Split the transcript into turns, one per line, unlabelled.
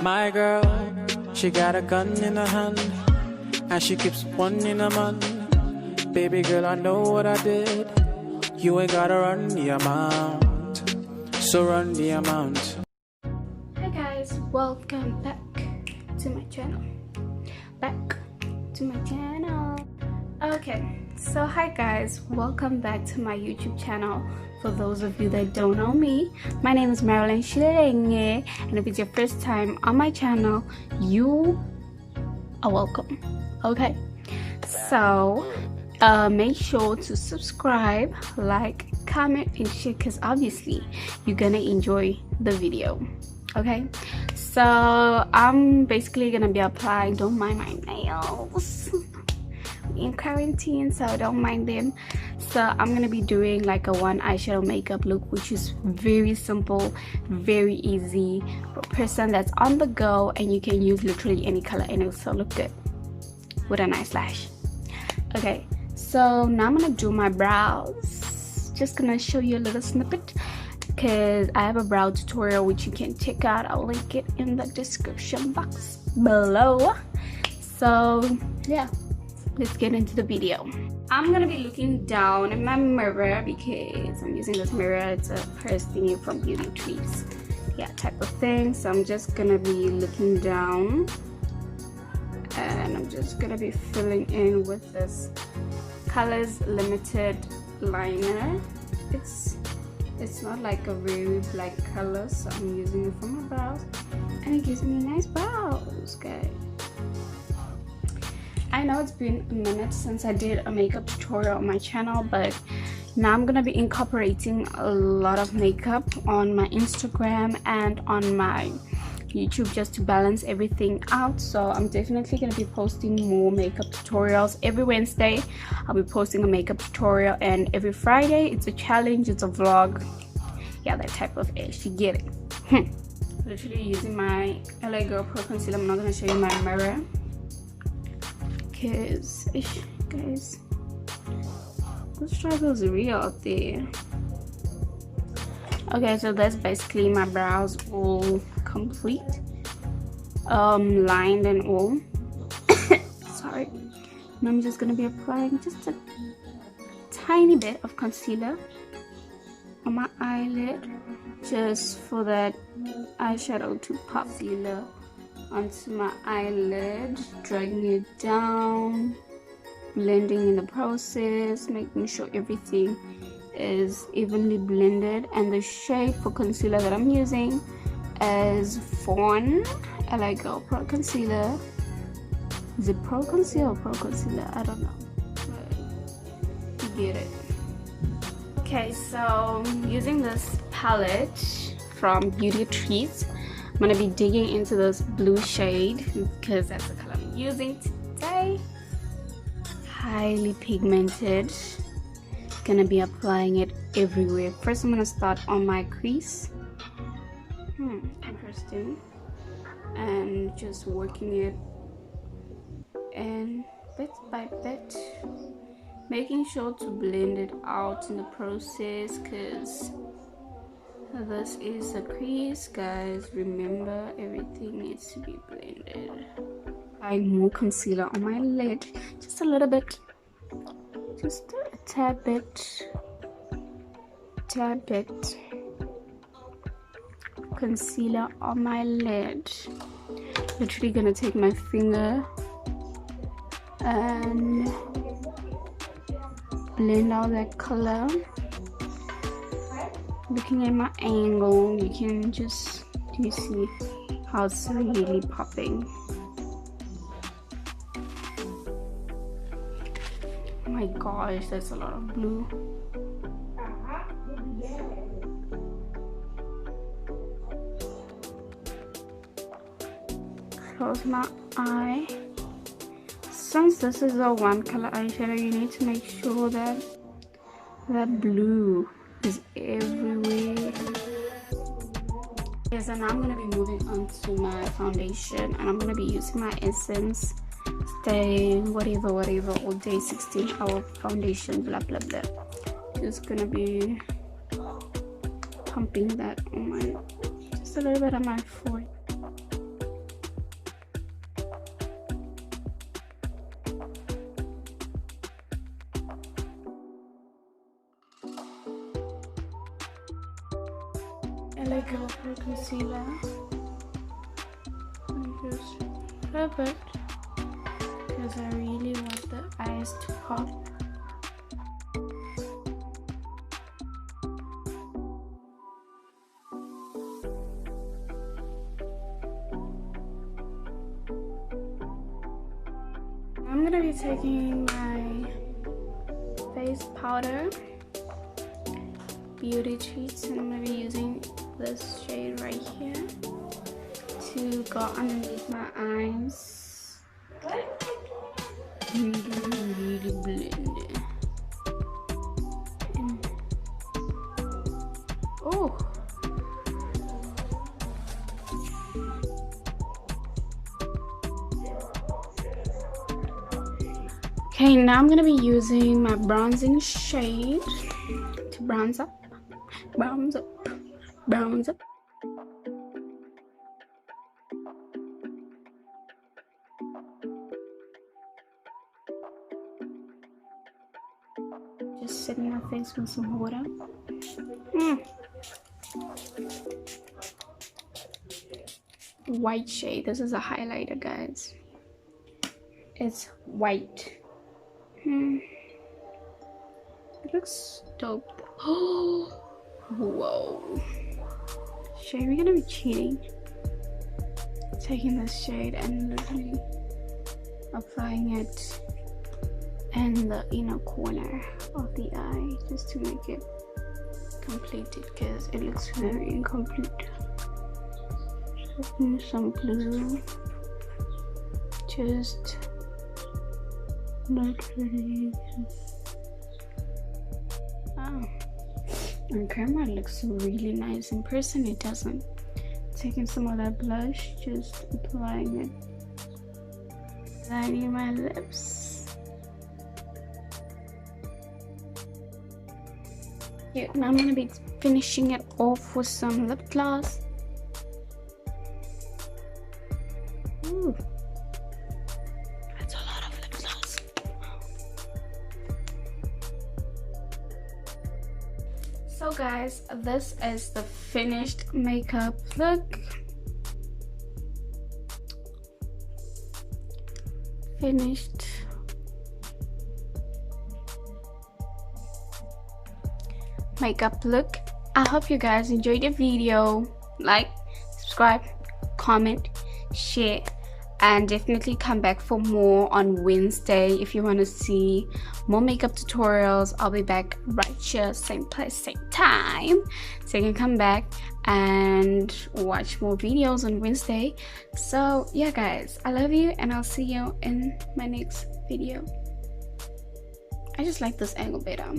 My girl, she got a gun in her hand, and she keeps one in her man. Baby girl, I know what I did. You ain't gotta run the amount, so run the amount.
Hi guys, welcome back to my channel. Okay, so hi guys, welcome back to my YouTube channel. For those of you that don't know me, my name is Marilyn Shilenge, and if it's your first time on my channel, you are welcome. Okay, so make sure to subscribe, like, comment, and share, because obviously you're gonna enjoy the video. Okay, so I'm basically gonna be applying, don't mind my nails, in quarantine, so don't mind them. So I'm gonna be doing like a one eyeshadow makeup look, which is very simple, very easy for a person that's on the go, and you can use literally any color and it'll still look good with a nice lash. Okay, so now I'm gonna do my brows. Just gonna show you a little snippet because I have a brow tutorial which you can check out. I'll link it in the description box below. So yeah, let's get into the video. I'm gonna be looking down in my mirror because I'm using this mirror. It's a purse thingy from Beauty Treats, yeah, type of thing. So I'm just gonna be looking down, and I'm just gonna be filling in with this Colors Limited liner. It's not like a very black color, so I'm using it for my brows, and it gives me nice brows, guys. I know it's been a minute since I did a makeup tutorial on my channel, but now I'm gonna be incorporating a lot of makeup on my Instagram and on my YouTube just to balance everything out. So I'm definitely gonna be posting more makeup tutorials. Every Wednesday I'll be posting a makeup tutorial, and every Friday it's a challenge, it's a vlog, yeah, that type of ish, you get it. Literally using my LA Girl Pro Concealer. I'm not gonna show you my mirror because guys, the struggle is real out there. Okay, so that's basically my brows all complete, lined and all. Sorry. And I'm just gonna be applying just a tiny bit of concealer on my eyelid, just for that eyeshadow to pop. Concealer onto my eyelid, dragging it down, blending in the process, making sure everything is evenly blended. And the shade for concealer that I'm using is Fawn LA Girl Pro Concealer. Is it Pro Concealer or Pro Concealer? I don't know, but you get it. Okay, so using this palette from Beauty Treats, I'm gonna be digging into this blue shade because that's the color I'm using today. Highly pigmented. Gonna be applying it everywhere. First, I'm gonna start on my crease. Interesting. And just working it in bit by bit, making sure to blend it out in the process, because this is a crease, guys. Remember, everything needs to be blended. Applying more concealer on my lid, just a little bit, just a tad bit, concealer on my lid. Literally gonna take my finger and blend out that color. Looking at my angle, you can just, do you see how it's really popping? Oh my gosh, that's a lot of blue. Close my eye. Since this is a one color eyeshadow, you need to make sure that that blue is everywhere. Yes, and now I'm gonna be moving on to my foundation, and I'm gonna be using my Essence Stay whatever all day 16-hour foundation, blah blah blah. Just gonna be pumping that on my, just a little bit on my forehead. I like how for concealer. I just rub it because I really want the eyes to pop. I'm gonna be taking my face powder, Beauty Treats, and I'm gonna be using this shade right here to go underneath my eyes. Really blend it. Oh. Okay, now I'm gonna be using my bronzing shade to bronze up. Bronze up. Bronze up. Just setting my face with some water. White shade. This is a highlighter, guys. It's white. It looks dope. Oh, whoa. Shade, we're gonna be cheating. Taking this shade and literally applying it in the inner corner of the eye just to make it completed because it looks very incomplete. So some blue, just literally. Oh, on camera it looks really nice. In person it doesn't. Taking some of that blush, just applying it, lining my lips. Yeah, now I'm gonna be finishing it off with some lip gloss. Ooh, that's a lot of lip gloss. So guys, this is the finished makeup look. Finished makeup look. I hope you guys enjoyed the video. Like, subscribe, comment, share, and definitely come back for more on Wednesday if you want to see more makeup tutorials. I'll be back right here, same place, same time, so you can come back and watch more videos on Wednesday. So yeah guys, I love you and I'll see you in my next video. I just like this angle better.